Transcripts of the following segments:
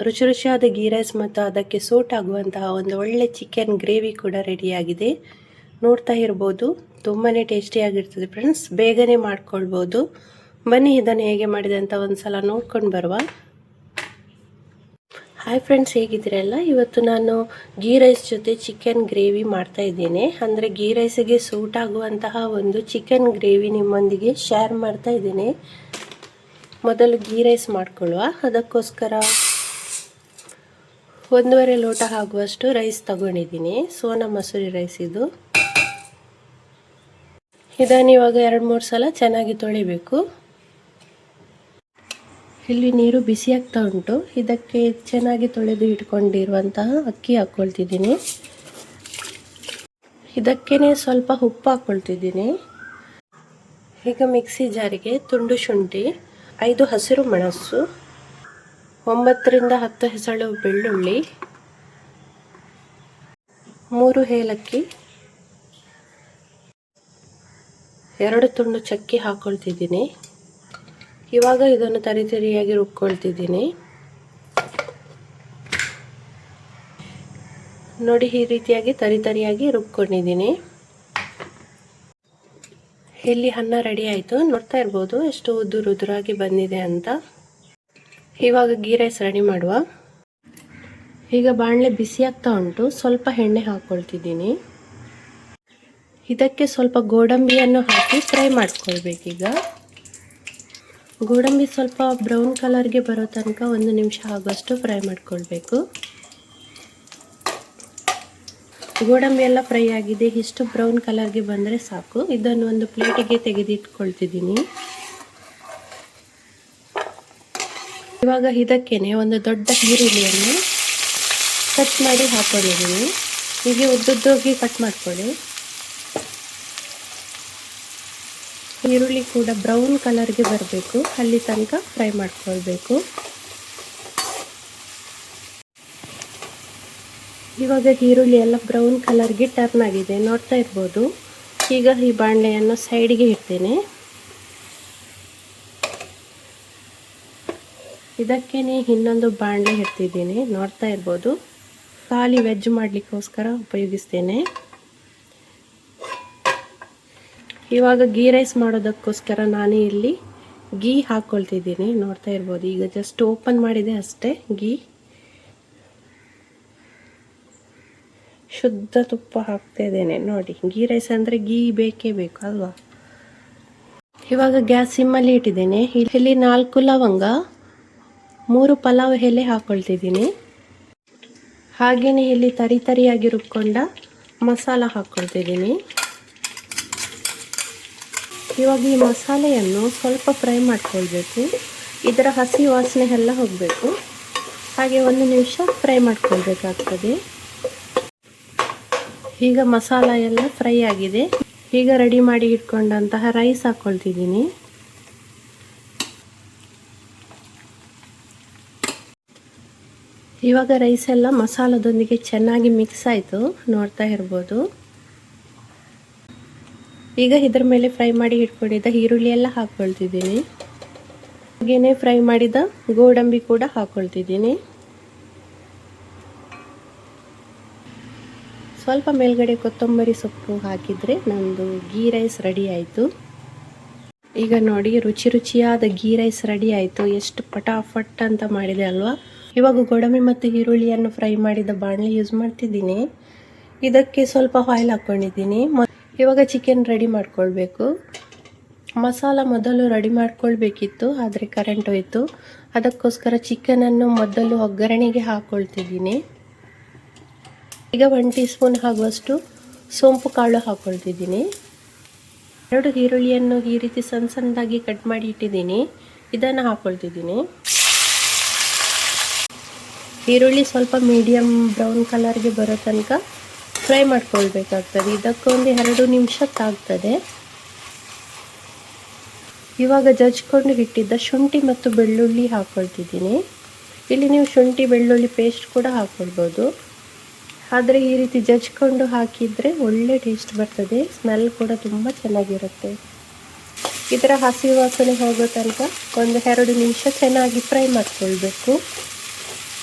ರುಚಿ ರುಚಿಯಾದ ಗೀ ರೈಸ್ ಮತ್ತು ಅದಕ್ಕೆ ಸೂಟ್ ಆಗುವಂತಹ ಒಂದು ಒಳ್ಳೆ ಚಿಕನ್ ಗ್ರೇವಿ ಕೂಡ ರೆಡಿಯಾಗಿದೆ. ನೋಡ್ತಾ ಇರ್ಬೋದು, ತುಂಬಾ ಟೇಸ್ಟಿಯಾಗಿರ್ತದೆ ಫ್ರೆಂಡ್ಸ್. ಬೇಗನೆ ಮಾಡ್ಕೊಳ್ಬೋದು. ಬನ್ನಿ ಇದನ್ನು ಹೇಗೆ ಮಾಡಿದೆ ಅಂತ ಒಂದು ಸಲ ನೋಡ್ಕೊಂಡು ಬರುವ. ಹಾಯ್ ಫ್ರೆಂಡ್ಸ್, ಹೇಗಿದ್ದೀರಲ್ಲ. ಇವತ್ತು ನಾನು ಗೀ ರೈಸ್ ಜೊತೆ ಚಿಕನ್ ಗ್ರೇವಿ ಮಾಡ್ತಾ ಇದ್ದೇನೆ. ಅಂದರೆ ಗೀ ರೈಸಿಗೆ ಸೂಟ್ ಆಗುವಂತಹ ಒಂದು ಚಿಕನ್ ಗ್ರೇವಿ ನಿಮ್ಮೊಂದಿಗೆ ಶೇರ್ ಮಾಡ್ತಾ ಇದ್ದೇನೆ. ಮೊದಲು ಗೀ ರೈಸ್ ಮಾಡ್ಕೊಳ್ಳುವ. ಅದಕ್ಕೋಸ್ಕರ 1.5 ಲೋಟ ಆಗುವಷ್ಟು ರೈಸ್ ತಗೊಂಡಿದ್ದೀನಿ. ಸೋನಾ ಮಸೂರಿ ರೈಸ್ ಇದು. ಇದನ್ನು ಇವಾಗ 2-3 ಸಲ ಚೆನ್ನಾಗಿ ತೊಳಿಬೇಕು. ಇಲ್ಲಿ ನೀರು ಬಿಸಿ ಆಗ್ತಾ ಉಂಟು. ಇದಕ್ಕೆ ಚೆನ್ನಾಗಿ ತೊಳೆದು ಇಟ್ಕೊಂಡಿರುವಂತಹ ಅಕ್ಕಿ ಹಾಕ್ಕೊಳ್ತಿದ್ದೀನಿ. ಇದಕ್ಕೇನೆ ಸ್ವಲ್ಪ ಉಪ್ಪು ಹಾಕ್ಕೊಳ್ತಿದ್ದೀನಿ. ಈಗ ಮಿಕ್ಸಿ ಜಾರಿಗೆ ತುಂಡು ಶುಂಠಿ, 5 ಹಸಿರು ಮೆಣಸು, 9ರಿಂದ 10 ಹೆಸಳು ಬೆಳ್ಳುಳ್ಳಿ, 3 ಏಲಕ್ಕಿ, 2 ತುಂಡು ಚಕ್ಕೆ ಹಾಕ್ಕೊಳ್ತಿದ್ದೀನಿ. ಇವಾಗ ಇದನ್ನು ತರಿತರಿಯಾಗಿ ರುಬ್ಕೊಳ್ತಿದ್ದೀನಿ. ನೋಡಿ, ಈ ರೀತಿಯಾಗಿ ತರಿತರಿಯಾಗಿ ರುಬ್ಕೊಂಡಿದ್ದೀನಿ. ಇಲ್ಲಿ ಅನ್ನ ರೆಡಿ ಆಯಿತು. ನೋಡ್ತಾ ಇರ್ಬೋದು ಎಷ್ಟು ಉದುರಾಗಿ ಬಂದಿದೆ ಅಂತ. ಇವಾಗ ಗೀ ರೈಸ್ ರೆಡಿ ಮಾಡುವ. ಈಗ ಬಾಣಲೆ ಬಿಸಿ ಆಗ್ತಾ ಉಂಟು. ಸ್ವಲ್ಪ ಎಣ್ಣೆ ಹಾಕ್ಕೊಳ್ತಿದ್ದೀನಿ. ಇದಕ್ಕೆ ಸ್ವಲ್ಪ ಗೋಡಂಬಿಯನ್ನು ಹಾಕಿ ಫ್ರೈ ಮಾಡ್ಕೊಳ್ಬೇಕೀಗ. ಗೋಡಂಬಿ ಸ್ವಲ್ಪ ಬ್ರೌನ್ ಕಲರ್ಗೆ ಬರೋ ತನಕ 1 ನಿಮಿಷ ಆಗುವಷ್ಟು ಫ್ರೈ ಮಾಡ್ಕೊಳ್ಬೇಕು. ಗೋಡಂಬಿ ಎಲ್ಲ ಫ್ರೈ ಆಗಿದೆ. ಇಷ್ಟು ಬ್ರೌನ್ ಕಲರ್ಗೆ ಬಂದರೆ ಸಾಕು. ಇದನ್ನು ಒಂದು ಪ್ಲೇಟಿಗೆ ತೆಗೆದಿಟ್ಕೊಳ್ತಿದ್ದೀನಿ. ಇವಾಗ ಇದಕ್ಕೇನೆ ಒಂದು ದೊಡ್ಡ ಈರುಳ್ಳಿಯನ್ನು ಕಟ್ ಮಾಡಿ ಹಾಕೊಂಡಿದ್ದೀನಿ. ಹೀಗೆ ಉದ್ದುದ್ದಾಗಿ ಕಟ್ ಮಾಡ್ಕೊಳ್ಳಿ. ಈರುಳ್ಳಿ ಕೂಡ ಬ್ರೌನ್ ಕಲರ್ಗೆ ಬರಬೇಕು. ಅಲ್ಲಿ ತನಕ ಫ್ರೈ ಮಾಡ್ಕೊಳ್ಬೇಕು. ಇವಾಗ ಈರುಳ್ಳಿ ಎಲ್ಲ ಬ್ರೌನ್ ಕಲರ್ಗೆ ಟರ್ನ್ ಆಗಿದೆ, ನೋಡ್ತಾ ಇರ್ಬೋದು. ಈಗ ಈ ಬಾಣಲೆಯನ್ನು ಸೈಡ್ಗೆ ಇಡ್ತೇನೆ. ಇದಕ್ಕೇನೆ ಇನ್ನೊಂದು ಬಾಣಲೆ ಇಡ್ತಿದ್ದೀನಿ, ನೋಡ್ತಾ ಇರ್ಬೋದು. ಖಾಲಿ ವೆಜ್ ಮಾಡಲಿಕ್ಕೋಸ್ಕರ ಉಪಯೋಗಿಸ್ತೇನೆ. ಇವಾಗ ಗೀ ರೈಸ್ ಮಾಡೋದಕ್ಕೋಸ್ಕರ ನಾನು ಇಲ್ಲಿ ಗೀ ಹಾಕ್ಕೊಳ್ತಿದ್ದೀನಿ, ನೋಡ್ತಾ ಇರ್ಬೋದು. ಈಗ ಜಸ್ಟ್ ಓಪನ್ ಮಾಡಿದೆ ಅಷ್ಟೇ. ಗೀ ಶುದ್ಧ ತುಪ್ಪ ಹಾಕ್ತಾ ಇದ್ದೇನೆ. ನೋಡಿ, ಗೀ ರೈಸ್ ಅಂದರೆ ಗೀ ಬೇಕೇ ಬೇಕು ಅಲ್ವಾ. ಇವಾಗ ಗ್ಯಾಸ್ ಸಿಮ್ಮಲ್ಲಿ ಇಟ್ಟಿದ್ದೇನೆ. ಇಲ್ಲಿ 4 ಲವಂಗ, 3 ಪಲಾವ್ ಎಲೆ ಹಾಕ್ಕೊಳ್ತಿದ್ದೀನಿ. ಹಾಗೆಯೇ ಇಲ್ಲಿ ತರಿಯಾಗಿ ರುಬ್ಕೊಂಡ ಮಸಾಲ ಹಾಕ್ಕೊಳ್ತಿದ್ದೀನಿ. ಇವಾಗ ಈ ಮಸಾಲೆಯನ್ನು ಸ್ವಲ್ಪ ಫ್ರೈ ಮಾಡ್ಕೊಳ್ಬೇಕು. ಇದರ ಹಸಿ ವಾಸನೆ ಎಲ್ಲ ಹೋಗಬೇಕು. ಹಾಗೆ 1 ನಿಮಿಷ ಫ್ರೈ ಮಾಡ್ಕೊಳ್ಬೇಕಾಗ್ತದೆ. ಈಗ ಮಸಾಲ ಎಲ್ಲ ಫ್ರೈ ಆಗಿದೆ. ಈಗ ರೆಡಿ ಮಾಡಿ ಇಟ್ಕೊಂಡಂತಹ ರೈಸ್ ಹಾಕ್ಕೊಳ್ತಿದ್ದೀನಿ. ಇವಾಗ ರೈಸ್ ಎಲ್ಲ ಮಸಾಲದೊಂದಿಗೆ ಚೆನ್ನಾಗಿ ಮಿಕ್ಸ್ ಆಯಿತು, ನೋಡ್ತಾ ಇರ್ಬೋದು. ಈಗ ಇದರ ಮೇಲೆ ಫ್ರೈ ಮಾಡಿ ಇಟ್ಕೊಂಡಿದ್ದ ಈರುಳ್ಳಿ ಎಲ್ಲ ಹಾಕ್ಕೊಳ್ತಿದ್ದೀನಿ. ಹಾಗೇನೆ ಫ್ರೈ ಮಾಡಿದ ಗೋಡಂಬಿ ಕೂಡ ಹಾಕ್ಕೊಳ್ತಿದ್ದೀನಿ. ಸ್ವಲ್ಪ ಮೇಲ್ಗಡೆ ಕೊತ್ತಂಬರಿ ಸೊಪ್ಪು ಹಾಕಿದರೆ ನಮ್ಮದು ಗೀ ರೈಸ್ ರೆಡಿ ಆಯಿತು. ಈಗ ನೋಡಿ, ರುಚಿ ರುಚಿಯಾದ ಗೀ ರೈಸ್ ರೆಡಿ ಆಯಿತು. ಎಷ್ಟು ಪಟಾಫಟ್ ಅಂತ ಮಾಡಿದೆ ಅಲ್ವಾ. ಇವಾಗ ಗೋಡಂಬಿ ಮತ್ತು ಈರುಳ್ಳಿಯನ್ನು ಫ್ರೈ ಮಾಡಿದ ಬಾಣಲೆ ಯೂಸ್ ಮಾಡ್ತಿದ್ದೀನಿ. ಇದಕ್ಕೆ ಸ್ವಲ್ಪ ಆಯಿಲ್ ಹಾಕ್ಕೊಂಡಿದ್ದೀನಿ. ಇವಾಗ ಚಿಕನ್ ರೆಡಿ ಮಾಡ್ಕೊಳ್ಬೇಕು. ಮಸಾಲ ಮೊದಲು ರೆಡಿ ಮಾಡ್ಕೊಳ್ಬೇಕಿತ್ತು, ಆದರೆ ಕರೆಂಟ್ ಹೋಯಿತು. ಅದಕ್ಕೋಸ್ಕರ ಚಿಕನನ್ನು ಮೊದಲು ಒಗ್ಗರಣೆಗೆ ಹಾಕ್ಕೊಳ್ತಿದ್ದೀನಿ. ಈಗ 1 ಟೀ ಸ್ಪೂನ್ ಆಗುವಷ್ಟು ಸೋಂಪು ಕಾಳು ಹಾಕ್ಕೊಳ್ತಿದ್ದೀನಿ. 2 ಈರುಳ್ಳಿಯನ್ನು ಈ ರೀತಿ ಸಣ್ಣದಾಗಿ ಕಟ್ ಮಾಡಿ ಇಟ್ಟಿದ್ದೀನಿ. ಇದನ್ನು ಹಾಕ್ಕೊಳ್ತಿದ್ದೀನಿ. ಈರುಳ್ಳಿ ಸ್ವಲ್ಪ ಮೀಡಿಯಮ್ ಬ್ರೌನ್ ಕಲರ್ಗೆ ಬರೋ ತನಕ ಫ್ರೈ ಮಾಡ್ಕೊಳ್ಬೇಕಾಗ್ತದೆ. ಇದಕ್ಕೊಂದು 2 ನಿಮಿಷ ತಾಗ್ತದೆ. ಇವಾಗ ಜಜ್ಕೊಂಡು ಇಟ್ಟಿದ್ದ ಶುಂಠಿ ಮತ್ತು ಬೆಳ್ಳುಳ್ಳಿ ಹಾಕ್ಕೊಳ್ತಿದ್ದೀನಿ. ಇಲ್ಲಿ ನೀವು ಶುಂಠಿ ಬೆಳ್ಳುಳ್ಳಿ ಪೇಸ್ಟ್ ಕೂಡ ಹಾಕ್ಕೊಳ್ಬೋದು. ಆದರೆ ಈ ರೀತಿ ಜಜ್ಕೊಂಡು ಹಾಕಿದರೆ ಒಳ್ಳೆ ಟೇಸ್ಟ್ ಬರ್ತದೆ. ಸ್ಮೆಲ್ ಕೂಡ ತುಂಬ ಚೆನ್ನಾಗಿರುತ್ತೆ. ಇದರ ಹಸಿ ವಾಸನೆ ಹೋಗೋ ತನಕ 1-2 ನಿಮಿಷ ಚೆನ್ನಾಗಿ ಫ್ರೈ ಮಾಡ್ಕೊಳ್ಬೇಕು.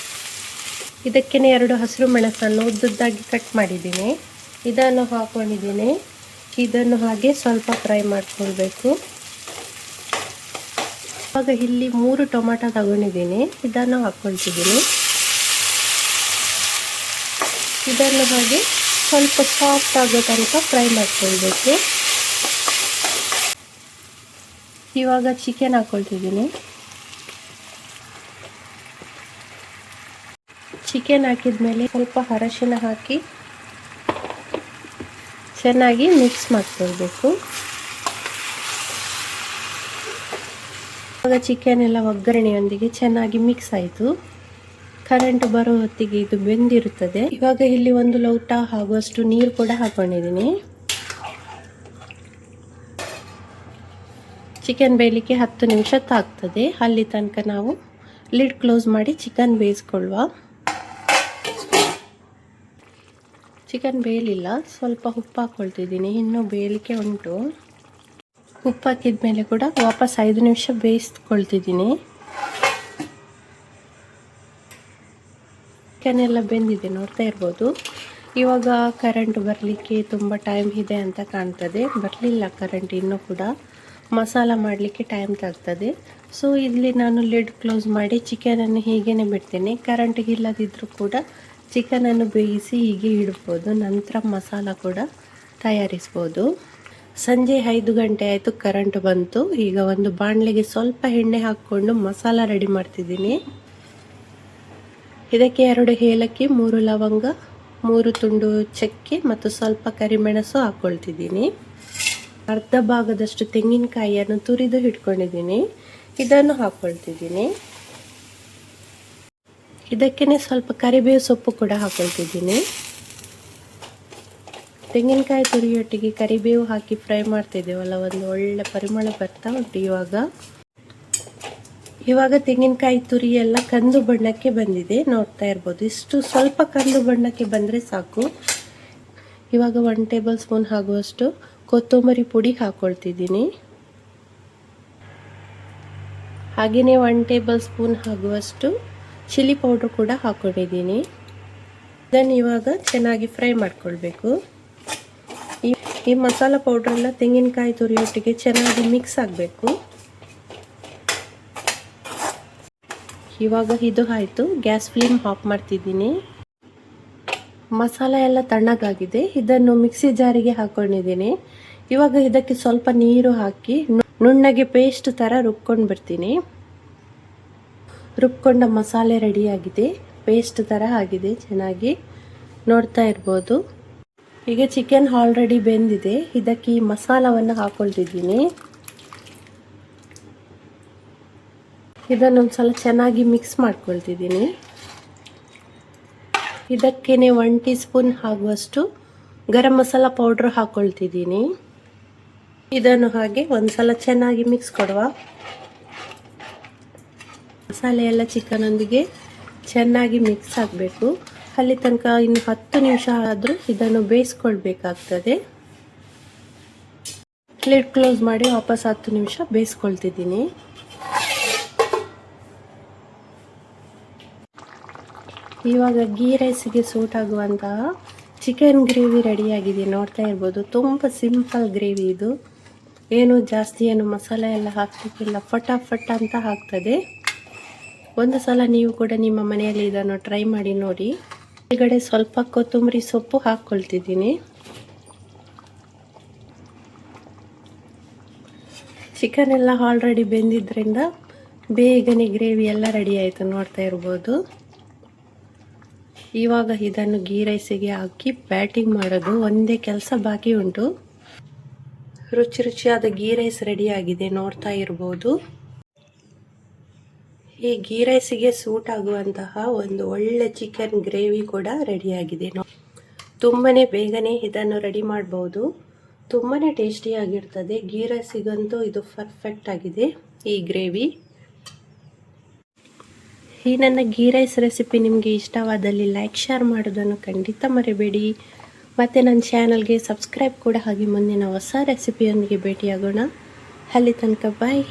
ಇದಕ್ಕೆ 2 ಹಸಿರು ಮೆಣಸನ್ನು ಉದ್ದುದ್ದಾಗಿ ಕಟ್ ಮಾಡಿದ್ದೀನಿ, ಇದನ್ನು ಹಾಕೊಂಡಿದ್ದೀನಿ. ಇದನ್ನು ಹಾಗೆ ಸ್ವಲ್ಪ ಫ್ರೈ ಮಾಡ್ಕೊಳ್ಬೇಕು. ಇವಾಗ ಇಲ್ಲಿ 3 ಟೊಮೆಟೊ ತಗೊಂಡಿದ್ದೀನಿ, ಇದನ್ನು ಹಾಕ್ಕೊಳ್ತಿದ್ದೀನಿ. ಇದನ್ನು ಹಾಗೆ ಸ್ವಲ್ಪ ಸಾಫ್ಟ್ ಆಗೋ ತನಕ ಫ್ರೈ ಮಾಡ್ಕೊಳ್ಬೇಕು. ಇವಾಗ ಚಿಕನ್ ಹಾಕ್ಕೊಳ್ತಿದ್ದೀನಿ. ಚಿಕನ್ ಹಾಕಿದ್ಮೇಲೆ ಸ್ವಲ್ಪ ಅರಶಿನ ಹಾಕಿ ಚೆನ್ನಾಗಿ ಮಿಕ್ಸ್ ಮಾಡ್ಕೊಳ್ಬೇಕು. ಇವಾಗ ಚಿಕನ್ ಎಲ್ಲ ಒಗ್ಗರಣೆಯೊಂದಿಗೆ ಚೆನ್ನಾಗಿ ಮಿಕ್ಸ್ ಆಯಿತು. ಕರೆಂಟ್ ಬರೋ ಹೊತ್ತಿಗೆ ಇದು ಬೆಂದಿರುತ್ತದೆ. ಇವಾಗ ಇಲ್ಲಿ 1 ಲೋಟ ಆಗುವಷ್ಟು ನೀರು ಕೂಡ ಹಾಕೊಂಡಿದ್ದೀನಿ. ಚಿಕನ್ ಬೇಯಲಿಕ್ಕೆ 10 ನಿಮಿಷ ತಾಗ್ತದೆ. ಅಲ್ಲಿ ತನಕ ನಾವು ಲಿಡ್ ಕ್ಲೋಸ್ ಮಾಡಿ ಚಿಕನ್ ಬೇಯಿಸ್ಕೊಳ್ಳುವ. ಚಿಕನ್ ಬೇಯಲಿಲ್ಲ, ಸ್ವಲ್ಪ ಉಪ್ಪು ಹಾಕ್ಕೊಳ್ತಿದ್ದೀನಿ, ಇನ್ನೂ ಬೇಯಲಿಕ್ಕೆ ಉಂಟು. ಉಪ್ಪು ಹಾಕಿದ ಮೇಲೆ ಕೂಡ ವಾಪಸ್ 5 ನಿಮಿಷ ಬೇಯಿಸ್ಕೊಳ್ತಿದ್ದೀನಿ. ಚಿಕನ್ ಎಲ್ಲ ಬೆಂದಿದೆ, ನೋಡ್ತಾ ಇರ್ಬೋದು. ಇವಾಗ ಕರೆಂಟ್ ಬರಲಿಕ್ಕೆ ತುಂಬ ಟೈಮ್ ಇದೆ ಅಂತ ಕಾಣ್ತದೆ. ಬರಲಿಲ್ಲ ಕರೆಂಟ್ ಇನ್ನೂ ಕೂಡ. ಮಸಾಲ ಮಾಡಲಿಕ್ಕೆ ಟೈಮ್ ತಾಗ್ತದೆ. ಸೊ ಇಲ್ಲಿ ನಾನು ಲಿಡ್ ಕ್ಲೋಸ್ ಮಾಡಿ ಚಿಕನನ್ನು ಹೀಗೇ ಬಿಡ್ತೇನೆ. ಕರೆಂಟ್ ಇಲ್ಲದಿದ್ದರೂ ಕೂಡ ಚಿಕನನ್ನು ಬೇಯಿಸಿ ಹೀಗೆ ಇಡ್ಬೋದು, ನಂತರ ಮಸಾಲ ಕೂಡ ತಯಾರಿಸ್ಬೋದು. ಸಂಜೆ 5 ಗಂಟೆ ಆಯಿತು, ಕರೆಂಟ್ ಬಂತು. ಈಗ ಒಂದು ಬಾಣಲೆಗೆ ಸ್ವಲ್ಪ ಎಣ್ಣೆ ಹಾಕ್ಕೊಂಡು ಮಸಾಲ ರೆಡಿ ಮಾಡ್ತಿದ್ದೀನಿ. ಇದಕ್ಕೆ 2 ಏಲಕ್ಕಿ, 3 ಲವಂಗ, 3 ತುಂಡು ಚಕ್ಕೆ ಮತ್ತು ಸ್ವಲ್ಪ ಕರಿಮೆಣಸು ಹಾಕ್ಕೊಳ್ತಿದ್ದೀನಿ. ಅರ್ಧ ಭಾಗದಷ್ಟು ತೆಂಗಿನಕಾಯಿಯನ್ನು ತುರಿದು ಇಟ್ಕೊಂಡಿದ್ದೀನಿ, ಇದನ್ನು ಹಾಕ್ಕೊಳ್ತಿದ್ದೀನಿ. ಇದಕ್ಕೇ ಸ್ವಲ್ಪ ಕರಿಬೇವು ಸೊಪ್ಪು ಕೂಡ ಹಾಕ್ಕೊಳ್ತಿದ್ದೀನಿ. ತೆಂಗಿನಕಾಯಿ ತುರಿಯೊಟ್ಟಿಗೆ ಕರಿಬೇವು ಹಾಕಿ ಫ್ರೈ ಮಾಡ್ತಿದ್ದೇವಲ್ಲ, ಒಂದು ಒಳ್ಳೆ ಪರಿಮಳ ಬರ್ತಾ ಉಂಟು. ಇವಾಗ ತೆಂಗಿನಕಾಯಿ ತುರಿ ಎಲ್ಲ ಕಂದು ಬಣ್ಣಕ್ಕೆ ಬಂದಿದೆ, ನೋಡ್ತಾ ಇರ್ಬೋದು. ಇಷ್ಟು ಸ್ವಲ್ಪ ಕಂದು ಬಣ್ಣಕ್ಕೆ ಬಂದರೆ ಸಾಕು. ಇವಾಗ 1 ಟೇಬಲ್ ಸ್ಪೂನ್ ಆಗುವಷ್ಟು ಕೊತ್ತಂಬರಿ ಪುಡಿ ಹಾಕ್ಕೊಳ್ತಿದ್ದೀನಿ. ಹಾಗೆಯೇ 1 ಟೇಬಲ್ ಸ್ಪೂನ್ ಆಗುವಷ್ಟು ಚಿಲ್ಲಿ ಪೌಡ್ರ್ ಕೂಡ ಹಾಕ್ಕೊಂಡಿದ್ದೀನಿ. ಇದನ್ನು ಇವಾಗ ಚೆನ್ನಾಗಿ ಫ್ರೈ ಮಾಡ್ಕೊಳ್ಬೇಕು. ಈ ಮಸಾಲ ಪೌಡ್ರೆಲ್ಲ ತೆಂಗಿನಕಾಯಿ ತುರಿಯೊಟ್ಟಿಗೆ ಚೆನ್ನಾಗಿ ಮಿಕ್ಸ್ ಆಗಬೇಕು. ಇವಾಗ ಇದು ಆಯಿತು, ಗ್ಯಾಸ್ ಫ್ಲೇಮ್ ಆಫ್ ಮಾಡ್ತಿದ್ದೀನಿ. ಮಸಾಲ ಎಲ್ಲ ತಣ್ಣಗಾಗಿದೆ, ಇದನ್ನು ಮಿಕ್ಸಿ ಜಾರಿಗೆ ಹಾಕ್ಕೊಂಡಿದ್ದೀನಿ. ಇವಾಗ ಇದಕ್ಕೆ ಸ್ವಲ್ಪ ನೀರು ಹಾಕಿ ನುಣ್ಣಗೆ ಪೇಸ್ಟ್ ಥರ ರುಬ್ಕೊಂಡು ಬರ್ತೀನಿ. ರುಬ್ಕೊಂಡ ಮಸಾಲೆ ರೆಡಿಯಾಗಿದೆ, ಪೇಸ್ಟ್ ಥರ ಆಗಿದೆ ಚೆನ್ನಾಗಿ, ನೋಡ್ತಾ ಇರ್ಬೋದು. ಈಗ ಚಿಕನ್ ಆಲ್ರೆಡಿ ಬೆಂದಿದೆ, ಇದಕ್ಕೆ ಈ ಮಸಾಲವನ್ನು ಹಾಕ್ಕೊಳ್ತಿದ್ದೀನಿ. ಇದನ್ನೊಂದ್ಸಲ ಚೆನ್ನಾಗಿ ಮಿಕ್ಸ್ ಮಾಡ್ಕೊಳ್ತಿದ್ದೀನಿ. ಇದಕ್ಕೇನೆ 1 ಟೀ ಸ್ಪೂನ್ ಆಗುವಷ್ಟು ಗರಂ ಮಸಾಲ ಪೌಡ್ರ್ ಹಾಕ್ಕೊಳ್ತಿದ್ದೀನಿ. ಇದನ್ನು ಹಾಗೆ ಒಂದ್ಸಲ ಚೆನ್ನಾಗಿ ಮಿಕ್ಸ್ ಕೊಡುವ. ಮಸಾಲೆ ಎಲ್ಲ ಚಿಕನೊಂದಿಗೆ ಚೆನ್ನಾಗಿ ಮಿಕ್ಸ್ ಆಗಬೇಕು. ಅಲ್ಲಿ ತನಕ ಇನ್ನು 10 ನಿಮಿಷ ಆದರೂ ಇದನ್ನು ಬೇಯಿಸ್ಕೊಳ್ಬೇಕಾಗ್ತದೆ. ಲಿಡ್ ಕ್ಲೋಸ್ ಮಾಡಿ ವಾಪಸ್ 10 ನಿಮಿಷ ಬೇಯಿಸ್ಕೊಳ್ತಿದ್ದೀನಿ. ಇವಾಗ ಗೀ ರೈಸಿಗೆ ಸೂಟ್ ಆಗುವಂತಹ ಚಿಕನ್ ಗ್ರೇವಿ ರೆಡಿಯಾಗಿದೆ, ನೋಡ್ತಾ ಇರ್ಬೋದು. ತುಂಬ ಸಿಂಪಲ್ ಗ್ರೇವಿ ಇದು, ಏನು ಜಾಸ್ತಿ ಏನು ಮಸಾಲೆ ಎಲ್ಲ ಹಾಕಲಿಕ್ಕಿಲ್ಲ, ಫಟಾಫಟ್ ಅಂತ ಆಗ್ತದೆ. ಒಂದು ಸಲ ನೀವು ಕೂಡ ನಿಮ್ಮ ಮನೆಯಲ್ಲಿ ಇದನ್ನು ಟ್ರೈ ಮಾಡಿ ನೋಡಿ. ಈಗಡೆ ಸ್ವಲ್ಪ ಕೊತ್ತಂಬರಿ ಸೊಪ್ಪು ಹಾಕ್ಕೊಳ್ತಿದ್ದೀನಿ. ಚಿಕನ್ ಎಲ್ಲ ಆಲ್ರೆಡಿ ಬೆಂದಿದ್ದರಿಂದ ಬೇಗನೆ ಗ್ರೇವಿ ಎಲ್ಲ ರೆಡಿ ಆಯಿತು, ನೋಡ್ತಾ ಇರ್ಬೋದು. ಇವಾಗ ಇದನ್ನು ಗೀ ರೈಸಿಗೆ ಹಾಕಿ ಬ್ಯಾಟಿಂಗ್ ಮಾಡೋದು ಒಂದೇ ಕೆಲಸ ಬಾಕಿ ಉಂಟು. ರುಚಿ ರುಚಿಯಾದ ಗೀ ರೈಸ್ ರೆಡಿಯಾಗಿದೆ, ನೋಡ್ತಾ ಇರ್ಬೋದು. ಈ ಗೀ ರೈಸಿಗೆ ಸೂಟ್ ಆಗುವಂತಹ ಒಂದು ಒಳ್ಳೆ ಚಿಕನ್ ಗ್ರೇವಿ ಕೂಡ ರೆಡಿಯಾಗಿದೆ. ತುಂಬನೇ ಬೇಗನೆ ಇದನ್ನು ರೆಡಿ ಮಾಡ್ಬೋದು, ತುಂಬನೇ ಟೇಸ್ಟಿಯಾಗಿರ್ತದೆ. ಗೀ ರೈಸಿಗಂತೂ ಇದು ಪರ್ಫೆಕ್ಟ್ ಆಗಿದೆ ಈ ಗ್ರೇವಿ. ಈ ನನ್ನ ಗೀ ರೈಸ್ ರೆಸಿಪಿ ನಿಮಗೆ ಇಷ್ಟವಾದಲ್ಲಿ ಲೈಕ್ ಶೇರ್ ಮಾಡೋದನ್ನು ಖಂಡಿತ ಮರಿಬೇಡಿ. ಮತ್ತು ನನ್ನ ಚಾನಲ್ಗೆ ಸಬ್ಸ್ಕ್ರೈಬ್ ಕೂಡ ಆಗಿ ಮುಂದಿನ ಹೊಸ ರೆಸಿಪಿಯೊಂದಿಗೆ ಭೇಟಿಯಾಗೋಣ. ಅಲ್ಲಿ ತನಕ ಬಾಯ್.